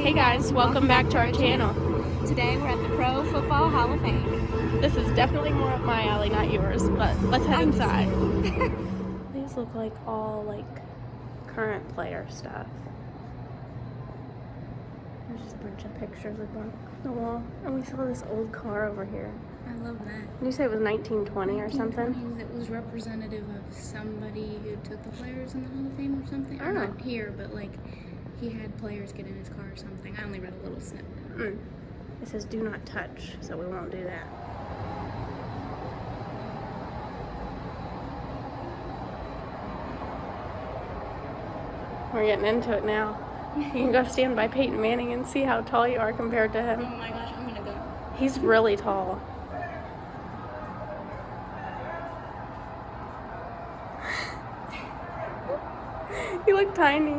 Hey guys, welcome back to our channel. Today we're at the Pro Football Hall of Fame. This is definitely more up my alley, not yours, but let's head inside. These look like all current player stuff. There's just a bunch of pictures of them on the wall. And we saw this old car over here. I love that. Did you say it was 1920 or something? It was representative of somebody who took the players in the Hall of Fame or something. Oh. Or not here, but he had players get in his car or something. I only read a little snippet. It says do not touch, so we won't do that. We're getting into it now. You can go stand by Peyton Manning and see how tall you are compared to him. Oh my gosh, I'm gonna go. He's really tall. You look tiny.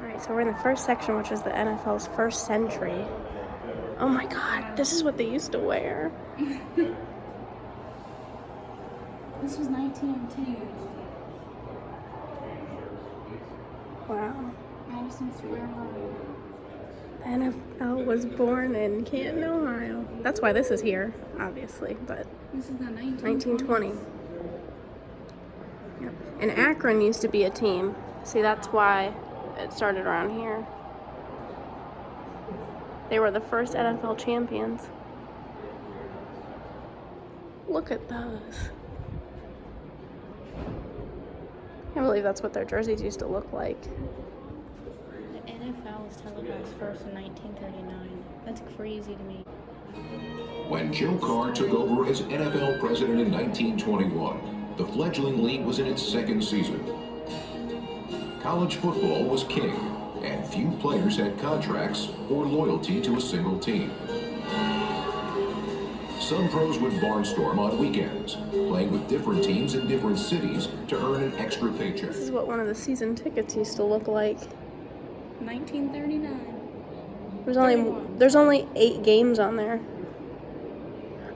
Alright, so we're in the first section, which is the NFL's first century. Oh my god, this is what they used to wear. This was 1902. Wow. Madison Square Garden. The NFL was born in Canton, Ohio. That's why this is here, obviously, but This is the 1920. Yep. And Akron used to be a team. See, that's why it started around here. They were the first NFL champions. Look at those. I can't believe that's what their jerseys used to look like. The NFL was televised first in 1939. That's crazy to me. When Joe Carr took over as NFL president in 1921, the fledgling league was in its second season. College football was king, and few players had contracts or loyalty to a single team. Some pros would barnstorm on weekends, playing with different teams in different cities to earn an extra paycheck. This is what one of the season tickets used to look like. 1939. There's only 8 games on there.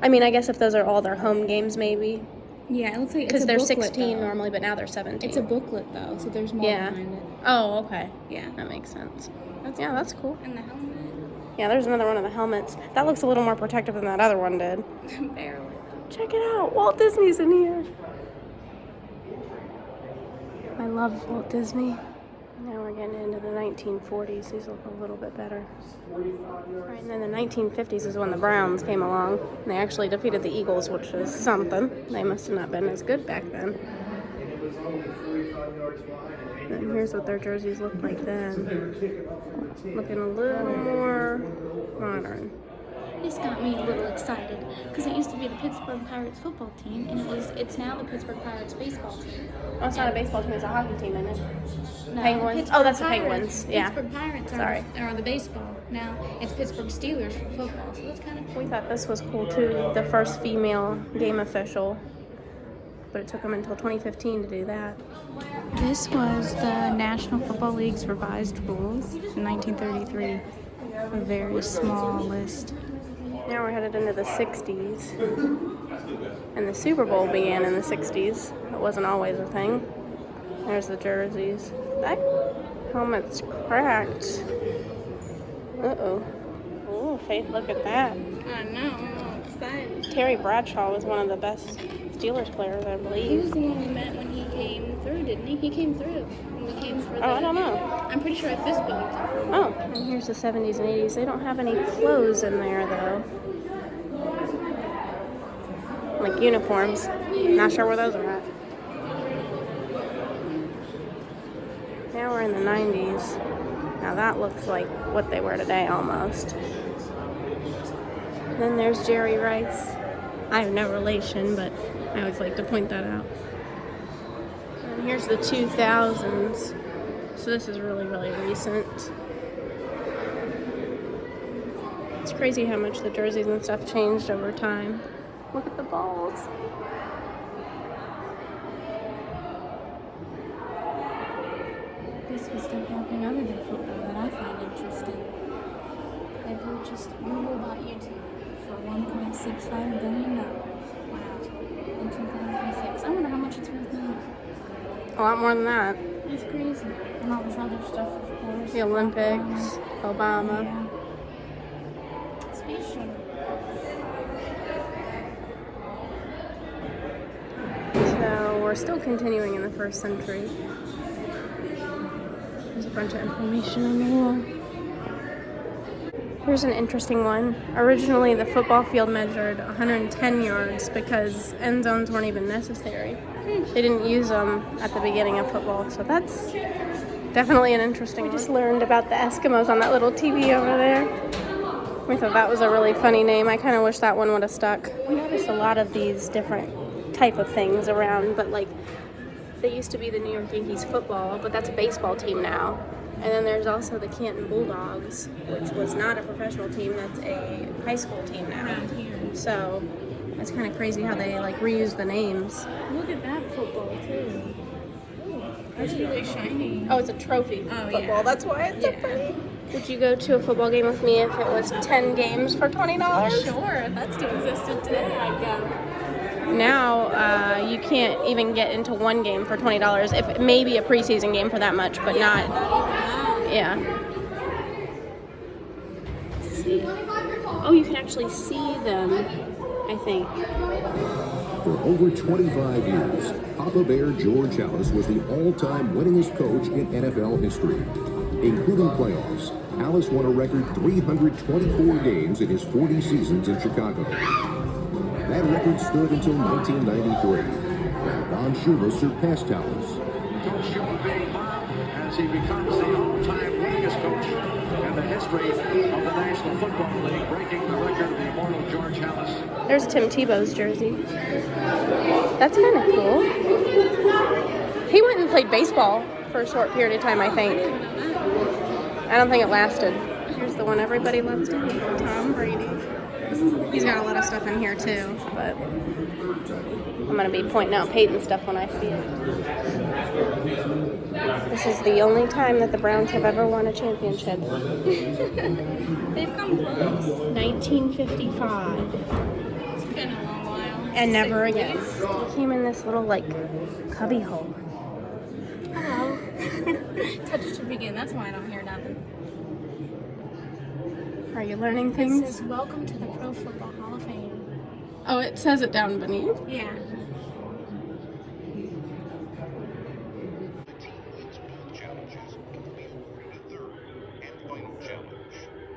I mean, I guess if those are all their home games, maybe. Yeah, it looks like Because they're 16 normally, but now they're 17. It's a booklet though, so there's more behind it. Oh, okay. Yeah. That makes sense. That's Yeah, that's cool. And the helmet. Yeah, there's another one of the helmets. That looks a little more protective than that other one did. Barely. Check it out. Walt Disney's in here. I love Walt Disney. Now we're getting into the 1940s. These look a little bit better. Right, and then the 1950s is when the Browns came along. And they actually defeated the Eagles, which is something. They must have not been as good back then. And here's what their jerseys looked like then. Looking a little more modern. This got me a little excited because it used to be the Pittsburgh Pirates football team, and it's now the Pittsburgh Pirates baseball team. Oh, it's not a baseball team, it's a hockey team, isn't it? No, Penguins? the Oh, that's the Pirates- Penguins, yeah. Pittsburgh Pirates are the baseball. Now it's Pittsburgh Steelers for football, so that's kind of We thought this was cool too, the first female game official. But it took them until 2015 to do that. This was the National Football League's revised rules in 1933. A very small list. Now we're headed into the 60s. And the Super Bowl began in the 60s. It wasn't always a thing. There's the jerseys. That helmet's cracked. Uh-oh. Oh, Faith, look at that. I know, I'm excited. Terry Bradshaw was one of the best Steelers players, I He believe. was the one we met when he came through, didn't he? He came through. When we came for the, Oh, I don't know. I'm pretty sure I fist bumped him. Oh, and here's the 70s and 80s. They don't have any clothes in there, though. Like uniforms. Not sure where those are at. Now we're in the 90s. Now that looks like what they wear today, almost. Then there's Jerry Rice. I have no relation, but I always like to point that out. And here's the 2000s. So this is really, really recent. It's crazy how much the jerseys and stuff changed over time. Look at the balls. This was something other than football that I find interesting. They purchased Google bought YouTube for $1.65 billion. Wow. In 2000. much it's worth now? A lot more than that. It's crazy. And all this other stuff, of course. The Olympics, Obama. Yeah. Space shuttle. So we're still continuing in the 1st century. There's a bunch of information on the wall. Here's an interesting one. Originally, the football field measured 110 yards because end zones weren't even necessary. They didn't use them at the beginning of football, so that's definitely an interesting one. We just learned about the Eskimos on that little TV over there. We thought that was a really funny name. I kind of wish that one would have stuck. We noticed a lot of these different type of things around, but like they used to be the New York Yankees football, but that's a baseball team now. And then there's also the Canton Bulldogs, which was not a professional team, that's a high school team now. So it's kind of crazy how they like reuse the names. Look at that football too. Ooh, that's really shiny. Oh, it's a trophy football. Yeah. That's why it's so pretty. Would you go to a football game with me if it was 10 games for $20? Sure, if that still existed today, I'd go. Now you can't even get into one game for $20. If maybe a preseason game for that much, but not. Yeah. Let's see. Oh, you can actually see them, I think. For over 25 years, Papa Bear George Halas was the all-time winningest coach in NFL history. Including playoffs, Halas won a record 324 games in his 40 seasons in Chicago. That record stood until 1993, when Don Shula surpassed Halas. Coach Shula being mobbed as he becomes the all-time winningest coach in the history of the National Football League, breaking the record of the immortal George Halas. There's Tim Tebow's jersey. That's kind of cool. He went and played baseball for a short period of time, I think. I don't think it lasted. Here's the one everybody loves to hate, Tom Brady. He's got a lot of stuff in here too, but I'm going to be pointing out Peyton stuff when I see it. This is the only time that the Browns have ever won a championship. They've come close. 1955. It's been a long while. And never again. He came in this little, like, cubby hole. Hello. Touch to begin. That's why I don't hear nothing. Are you learning It things? says, welcome to the Pro Football Hall of Fame. Oh, it says it down beneath. Yeah. Challenges will be awarded a third and final challenge.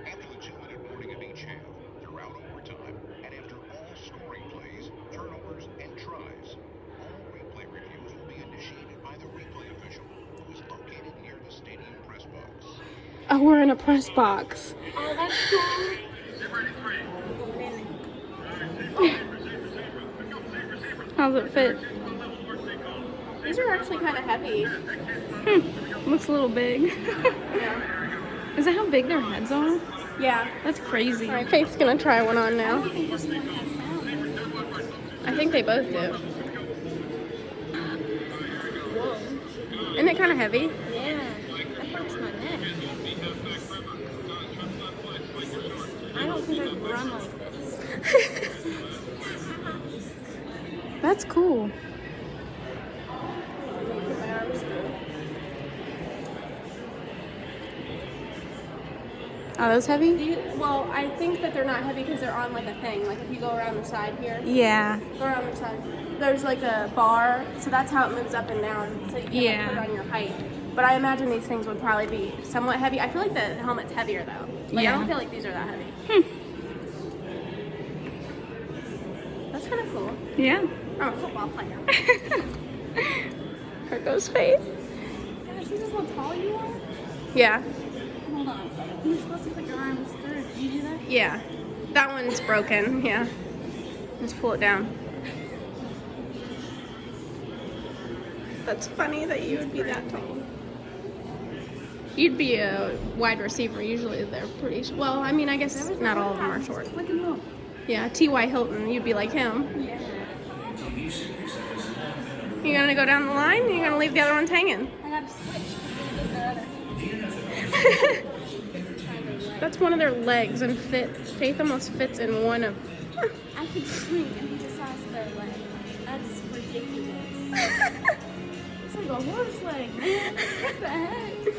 After the 2-minute warning of each half, throughout overtime, and after all scoring plays, turnovers, and tries, all replay reviews will be initiated by the replay official, who is located near the stadium press box. Oh, we're in a press box. Oh, that's cool. How's it fit? These are actually kind of heavy. Looks a little big. Yeah. Is that how big their heads are? Yeah. That's crazy. All right, Faith's gonna try one on I now. don't think this one has sound. I think they both do. Whoa. Isn't it kind of heavy? Yeah. That hurts my neck. I don't think I can run like this. That's cool. Are those heavy? Well, I think that they're not heavy because they're on like a thing. Like if you go around the side here, Yeah. go around the side. There's like a bar, so that's how it moves up and down. So you can like, put it on your height. But I imagine these things would probably be somewhat heavy. I feel like the helmet's heavier though. Like Yeah. I don't feel like these are that heavy. That's kind of cool. Yeah. I'm a football player. There goes Faith. Gosh, you just how tall you are? Yeah. Hold on. You're supposed to put your arms through. Did you do that? Yeah. That one's broken. Yeah. Just pull it down. That's funny that you would be that tall. You'd be a wide receiver. Usually they're pretty well, I mean, I guess not all of them are short. Look and look. Yeah, T.Y. Hilton, you'd be like him. Yeah. You gonna go down the line? Or you gonna leave the other ones hanging? I gotta switch because the other. That's one of their legs, and Faith almost fits in one of I could shrink and be the size of their leg. That's ridiculous. It's like a horse leg, man. What the heck?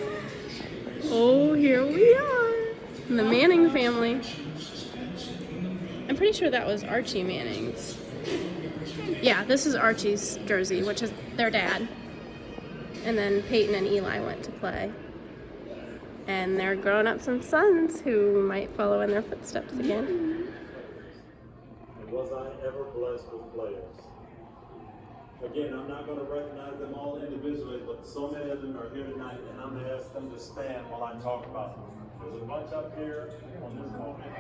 Oh, here we are. The Manning family. I'm pretty sure that was Archie Manning's. Yeah, this is Archie's jersey, which is their dad. And then Peyton and Eli went to play. And they're growing up some sons who might follow in their footsteps again. Was I ever blessed with players? Again, I'm not going to recognize them all individually, but so many of them are here tonight, and I'm going to ask them to stand while I talk about them. There's a bunch up here on this moment.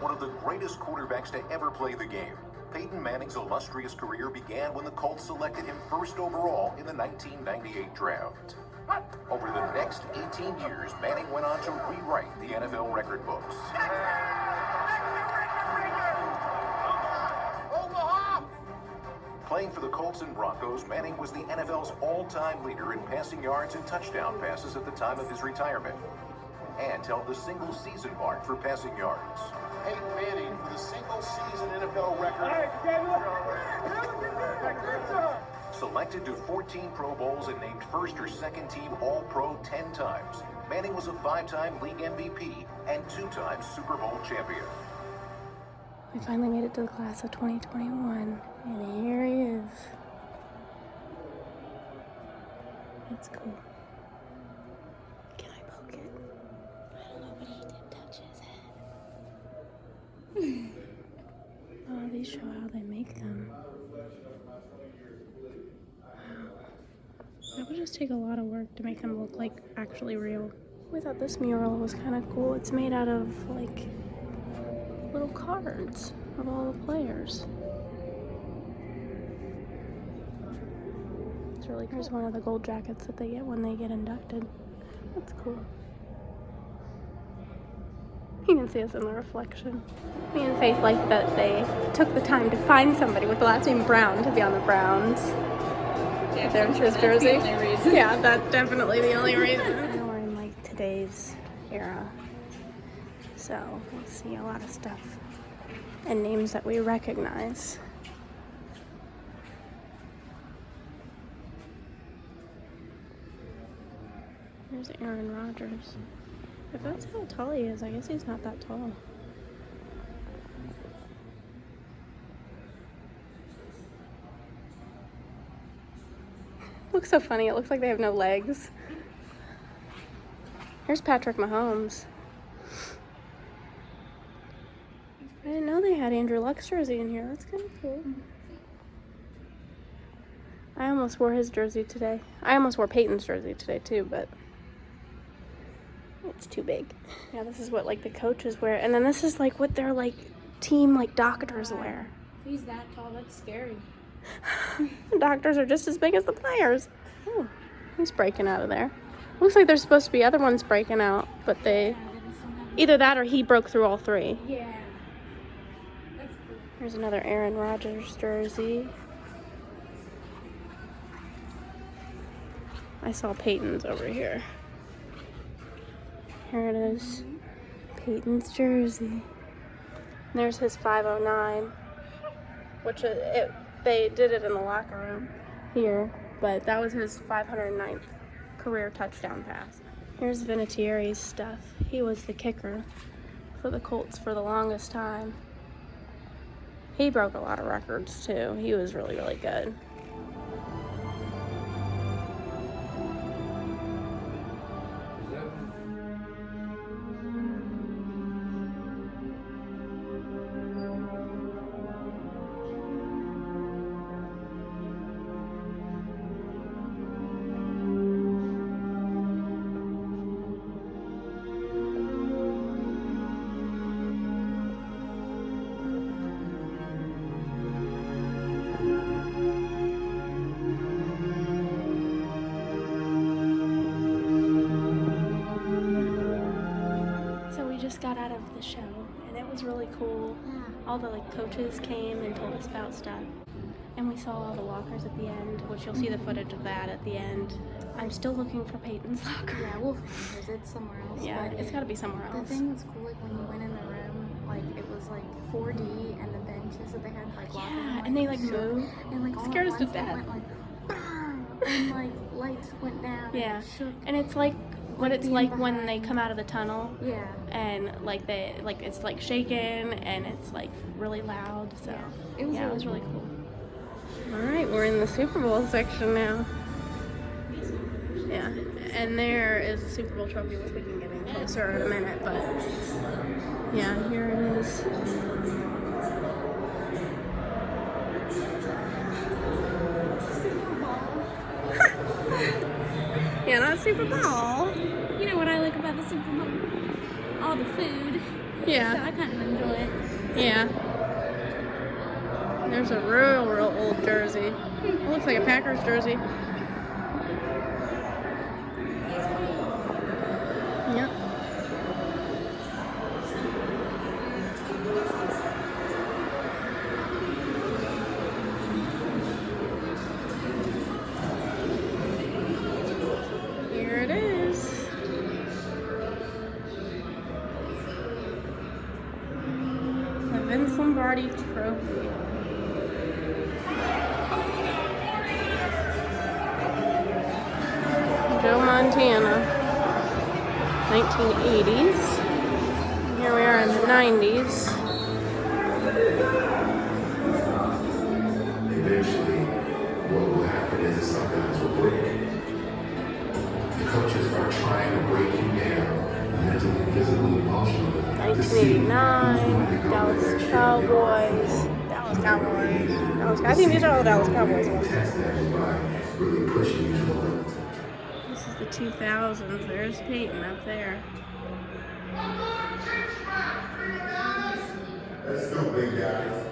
One of the greatest quarterbacks to ever play the game, Peyton Manning's illustrious career began when the Colts selected him first overall in the 1998 draft. Over the next 18 years, Manning went on to rewrite the NFL record books. Playing for the Colts and Broncos, Manning was the NFL's all-time leader in passing yards and touchdown passes at the time of his retirement, and held the single-season mark for passing yards. Peyton Manning for the single-season NFL record. Selected to 14 Pro Bowls and named first or second team All-Pro 10 times, Manning was a 5-time league MVP and 2-time Super Bowl champion. We finally made it to the class of 2021, and here he is. That's cool. Can I poke it? I don't know, but he did touch his head. Oh, these show how they make them. It would just take a lot of work to make them look like actually real. We thought this mural was kind of cool. It's made out of like little cards of all the players. It's really cool. Here's one of the gold jackets that they get when they get inducted. That's cool. You can see us in the reflection. Me and Faith like that they took the time to find somebody with the last name Brown to be on the Browns. Yeah, there's his jersey. That's the only reason. Yeah, that's definitely the only reason. We're in like today's era, so we'll see a lot of stuff and names that we recognize. There's Aaron Rodgers. If that's how tall he is, I guess he's not that tall. Looks so funny. It looks like they have no legs. Here's Patrick Mahomes. I didn't know they had Andrew Luck's jersey in here. That's kind of cool. I almost wore his jersey today. I almost wore Peyton's jersey today too, but it's too big. Yeah, this is what like the coaches wear, and then this is like what their like team like doctors wear. He's that tall. That's scary. The doctors are just as big as the players. Oh, he's breaking out of there. Looks like there's supposed to be other ones breaking out, but they either that or he broke through all three. Yeah. That's cool. Here's another Aaron Rodgers jersey. I saw Peyton's over here. Here it is. Peyton's jersey. And there's his 509, which they did it in the locker room here, but that was his 509th career touchdown pass. Here's Vinatieri's stuff. He was the kicker for the Colts for the longest time. He broke a lot of records too. He was really, really good. Got out of the show and it was really cool. All the like coaches came and told us about stuff. And we saw all the lockers at the end, which you'll see the footage of that at the end. I'm still looking for Peyton's locker. Yeah, we'll find it. It's somewhere else. Yeah, but it's got to be somewhere the else. thing was cool, like when you went in the room, like it was like 4D, and the benches that they had like locked in, and they like shook. moved. And like all Scared at us to once, it death. went like BAM! And like lights went down. Yeah, And it shook. and it's like what it's being like when behind. they come out of the tunnel. Yeah. And like it's like shaking and it's like really loud. So It was it was really cool. All right, we're in the Super Bowl section now. Yeah, and there is the Super Bowl trophy, which we can get in closer in a minute. But yeah, here it is. Yeah, not Super Bowl. You know what I like about the Super Bowl? All the food. Yeah. So I kind of enjoy it. Yeah. There's a real old jersey. It looks like a Packers jersey. Yep. Here it is. The Vince Lombardi Trophy. Joe Montana, 1980s. Here we are in the 90s. Eventually, what will happen is some guys will break. The coaches are trying to break you down mentally, physically, emotionally. 1989, Dallas Cowboys. I think these are all Dallas Cowboys ones. Test that by really pushing you to the limit. This is the 2000s. There's Peyton up there. Let's go, big guys.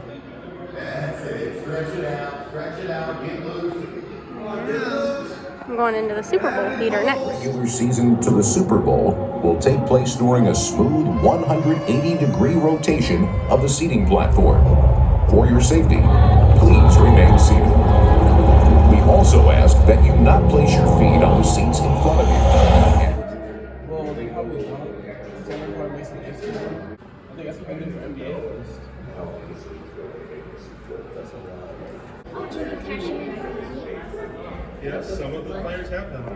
That's it. Stretch it out, get loose. Come on, get loose. I'm going into the Super Bowl theater next. Regular season to the Super Bowl will take place during a smooth 180-degree rotation of the seating platform. For your safety, please remain seated. We also ask that you not place your feet on the seats in front of you. Well, they probably don't. Someone probably makes an Instagram. I think that's what they do for NBA list. That's a lot. Oh, do you cash it in for money? Yes, some of the players have done that.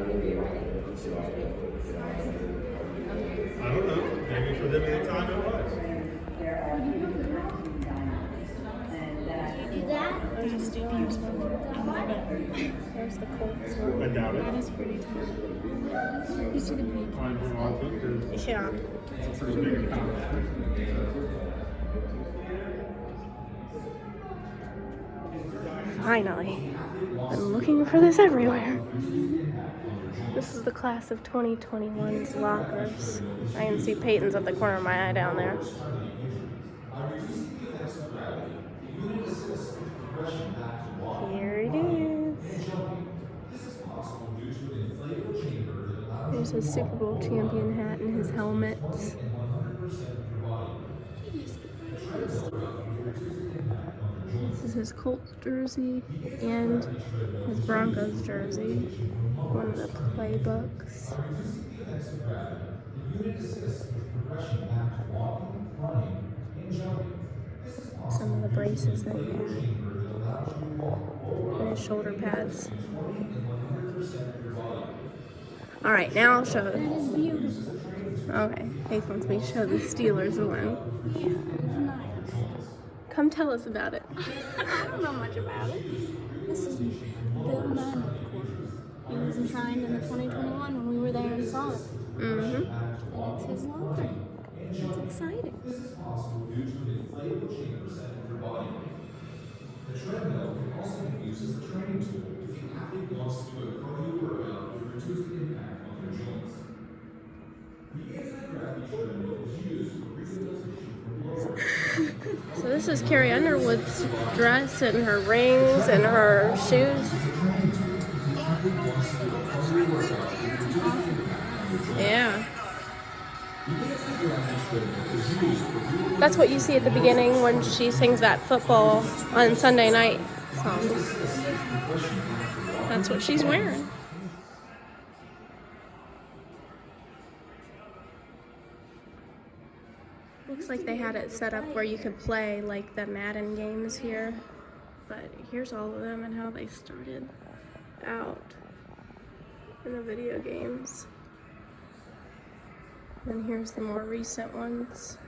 I don't know. Maybe for them at the time it was. Do that? There's a Steelers one. There's the Colts I one. doubt it. That is pretty tough. You see the big Fine for all of them, 'cause Yeah. it's a pretty big account. Finally. I'm looking for this everywhere. This is the class of 2021's lockers. I can see Peyton's at the corner of my eye down there. Here it is. There's his Super Bowl champion hat and his helmets. This is his Colts jersey and his Broncos jersey. One of the playbooks. Some of the braces that he had. And his shoulder pads. Alright, now I'll show it. That is beautiful. Okay, Faith wants me to show the Steelers one. Yeah, it's nice. Come tell us about it. I don't know much about it. This is Bill Manning, of course. He was enshrined in the 2021 when we were there and saw it. Mm-hmm. And it's his locker. It's exciting. The treadmill can also be used as a training tool if the athlete wants to do a cardio workout to reduce the impact on their joints. The anti-gravity treadmill is used for rehabilitation for blood. So this is Carrie Underwood's dress and her rings and her shoes. Yeah. That's what you see at the beginning when she sings that football on Sunday night So that's what she's wearing. Looks like they had it set up where you could play like the Madden games here. But here's all of them and how they started out in the video games. And here's the more recent ones.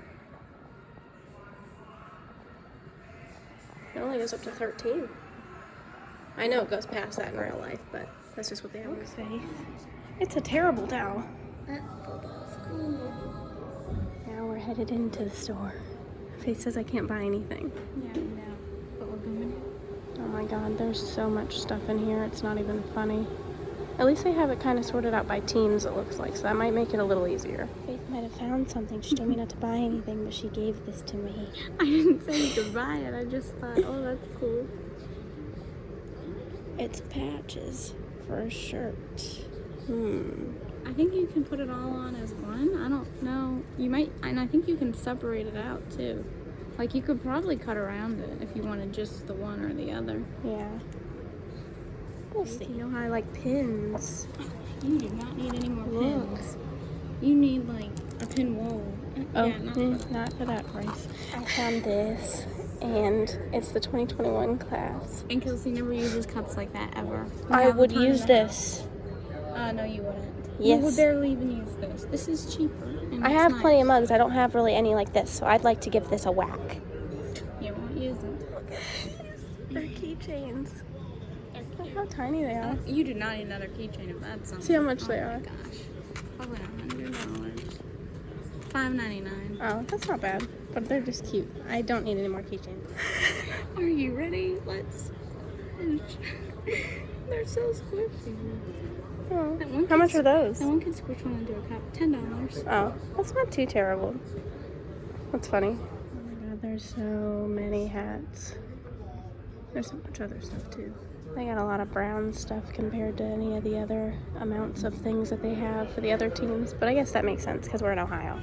It only goes up to 13. I know it goes past that in real life, but that's just what they have on Faith. It's a terrible towel. That football's cool. Now we're headed into the store. Faith says I can't buy anything. Yeah, no. But we're going. Oh my god, there's so much stuff in here, it's not even funny. At least they have it kind of sorted out by teams, it looks like, so that might make it a little easier. Faith might have found something. She told me not to buy anything, but she gave this to me. I didn't say you could buy it. I just thought, oh, that's cool. It's patches for a shirt. I think you can put it all on as one. I don't know. You might, and I think you can separate it out too. Like you could probably cut around it if you wanted just the one or the other. Yeah. We'll see. You know how I like pins. You do not need any more Look. pins. You need like a pin wall. Oh, yeah, not for that price. I found this, and it's the 2021 class. And Kelsie never uses cups like that ever. I would use this. No, you wouldn't. Yes. You would barely even use this. This is cheaper. And I it's have nice. plenty of mugs. I don't have really any like this, so I'd like to give this a whack. You won't use it. They're keychains. Look how tiny they are. You do not need another keychain if that's something. See how much they are. Oh my gosh. Probably $100. $5.99. Oh, that's not bad. But they're just cute. I don't need any more keychains. Are you ready? Let's. They're so squishy. Oh, how much are those? That one can squish one into a cup. $10. Oh, that's not too terrible. That's funny. Oh my god, there's so many hats. There's so much other stuff too. They got a lot of brown stuff compared to any of the other amounts of things that they have for the other teams, but I guess that makes sense because we're in Ohio.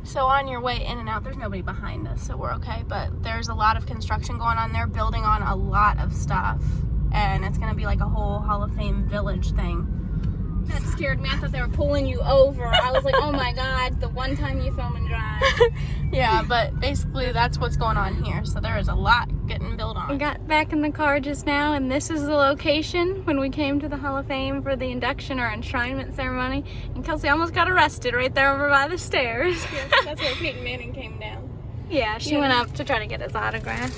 So on your way in and out, there's nobody behind us, so we're okay, but there's a lot of construction going on. They're building on a lot of stuff, and it's going to be like a whole Hall of Fame village thing. That scared me. I thought they were pulling you over. I was like, oh my god, the one time you film and drive. Yeah, but basically that's what's going on here. So there is a lot getting built on. We got back in the car just now, and this is the location when we came to the Hall of Fame for the induction or enshrinement ceremony. And Kelsie almost got arrested right there over by the stairs. Yes, that's where Peyton Manning came down. Yeah, she went up to try to get his autograph.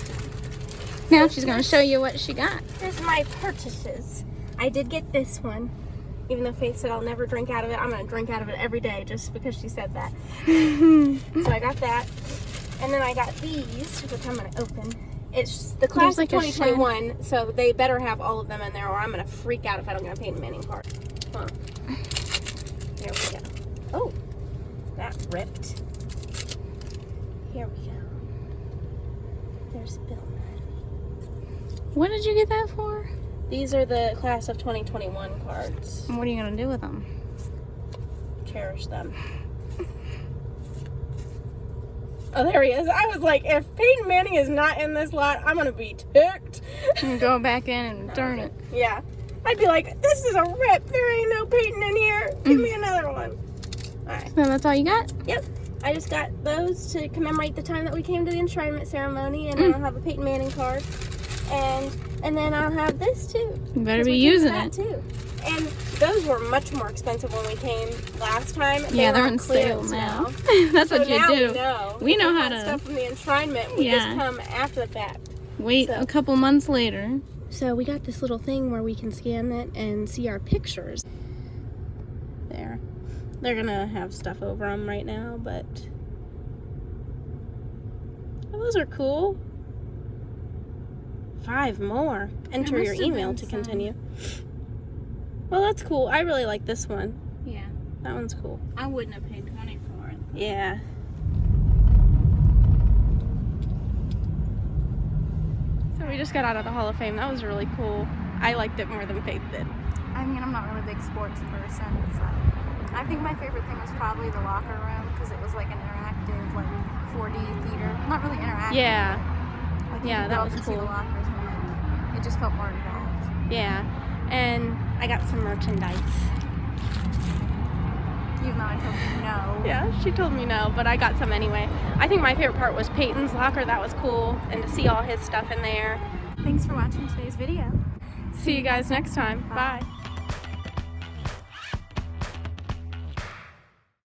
Now she's going to show you what she got. Here's my purchases. I did get this one. Even though Faith said I'll never drink out of it, I'm going to drink out of it every day just because she said that. So I got that. And then I got these, which I'm going to open. It's the class of 2021, so they better have all of them in there or I'm going to freak out if I don't get a Peyton Manning card. Huh. Here we go. Oh, that ripped. Here we go. There's Bill. What did you get that for? These are the class of 2021 cards. And what are you going to do with them? Cherish them. Oh, there he is. I was like, if Peyton Manning is not in this lot, I'm going to be ticked. And go back in and turn it. Yeah. I'd be like, this is a rip. There ain't no Peyton in here. Give me another one. All right. So that's all you got? Yep. I just got those to commemorate the time that we came to the enshrinement ceremony, and I'll have a Peyton Manning card. And then I'll have this too. You better be using that it. Too. And those were much more expensive when we came last time. Yeah, they're on on sale clearance now. That's so what you now do. We know how that to stuff from the enshrinement. We just come after the fact. wait a couple months later. So we got this little thing where we can scan it and see our pictures. There. They're gonna have stuff over them right now, but oh, those are cool. 5 more. Enter your email to continue. Well, that's cool. I really like this one. Yeah. That one's cool. I wouldn't have paid $20 for it. Yeah. So we just got out of the Hall of Fame. That was really cool. I liked it more than Faith did. I mean, I'm not really a big sports person, so I think my favorite thing was probably the locker room because it was like an interactive, like 4D theater. Not really interactive. Yeah. Like you Yeah, could that go was up and see cool. the lockers and like, it just felt more involved. Yeah. And I got some merchandise. Even though I told you no. Yeah, she told me no, but I got some anyway. I think my favorite part was Peyton's locker. That was cool. And to see all his stuff in there. Thanks for watching today's video. See you guys next time. Bye.